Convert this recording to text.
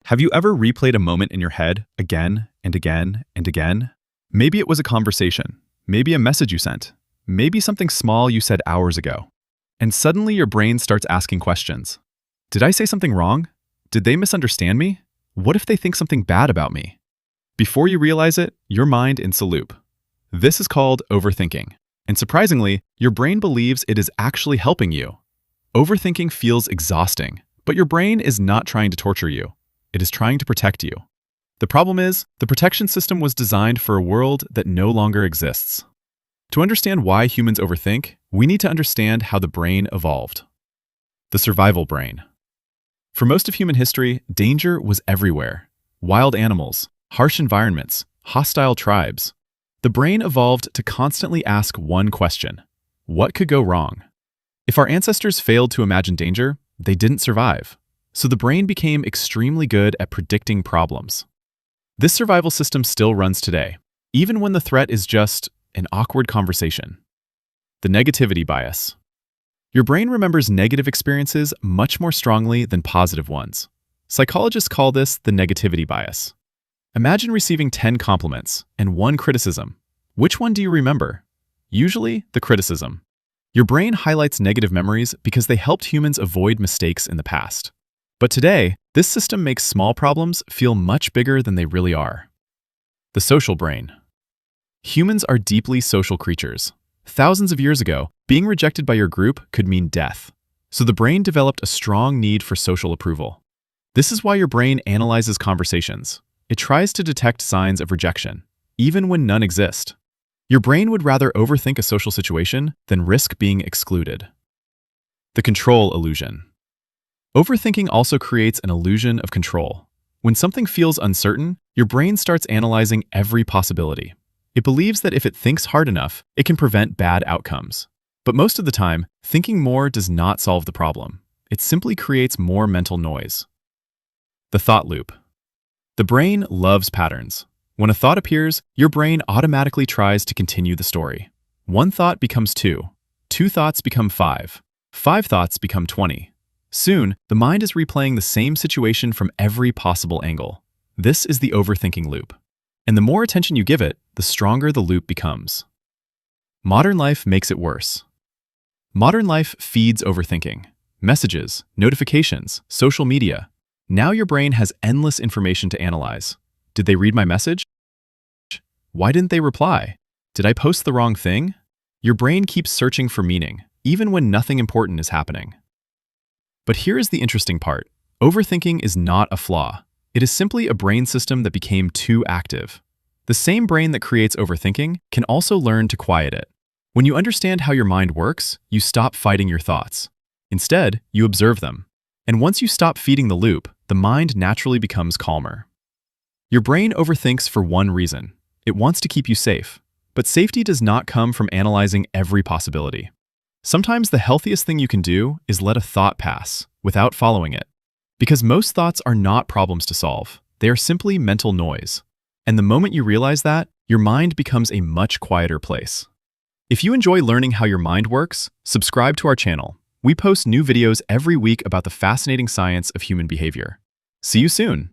Have you ever replayed a moment in your head again and again and again? Maybe it was a conversation, maybe a message you sent, maybe something small you said hours ago. And suddenly your brain starts asking questions. Did I say something wrong? Did they misunderstand me? What if they think something bad about me? Before you realize it, your mind is in a loop. This is called overthinking. And surprisingly, your brain believes it is actually helping you. Overthinking feels exhausting, but your brain is not trying to torture you. It is trying to protect you. The problem is, the protection system was designed for a world that no longer exists. To understand why humans overthink, we need to understand how the brain evolved. The survival brain. For most of human history, danger was everywhere. Wild animals, harsh environments, hostile tribes. The brain evolved to constantly ask one question: what could go wrong? If our ancestors failed to imagine danger, they didn't survive. So the brain became extremely good at predicting problems. This survival system still runs today, even when the threat is just an awkward conversation. The negativity bias. Your brain remembers negative experiences much more strongly than positive ones. Psychologists call this the negativity bias. Imagine receiving 10 compliments and 1 criticism. Which one do you remember? Usually, the criticism. Your brain highlights negative memories because they helped humans avoid mistakes in the past. But today, this system makes small problems feel much bigger than they really are. The social brain. Humans are deeply social creatures. Thousands of years ago, being rejected by your group could mean death. So the brain developed a strong need for social approval. This is why your brain analyzes conversations. It tries to detect signs of rejection, even when none exist. Your brain would rather overthink a social situation than risk being excluded. The control illusion. Overthinking also creates an illusion of control. When something feels uncertain, your brain starts analyzing every possibility. It believes that if it thinks hard enough, it can prevent bad outcomes. But most of the time, thinking more does not solve the problem. It simply creates more mental noise. The thought loop. The brain loves patterns. When a thought appears, your brain automatically tries to continue the story. 1 thought becomes 2. 2 thoughts become 5. 5 thoughts become 20. Soon, the mind is replaying the same situation from every possible angle. This is the overthinking loop. And the more attention you give it, the stronger the loop becomes. Modern life makes it worse. Modern life feeds overthinking. Messages, notifications, social media. Now your brain has endless information to analyze. Did they read my message? Why didn't they reply? Did I post the wrong thing? Your brain keeps searching for meaning, even when nothing important is happening. But here is the interesting part. Overthinking is not a flaw. It is simply a brain system that became too active. The same brain that creates overthinking can also learn to quiet it. When you understand how your mind works, you stop fighting your thoughts. Instead, you observe them. And once you stop feeding the loop, the mind naturally becomes calmer. Your brain overthinks for one reason. It wants to keep you safe. But safety does not come from analyzing every possibility. Sometimes the healthiest thing you can do is let a thought pass without following it. Because most thoughts are not problems to solve. They are simply mental noise. And the moment you realize that, your mind becomes a much quieter place. If you enjoy learning how your mind works, subscribe to our channel. We post new videos every week about the fascinating science of human behavior. See you soon!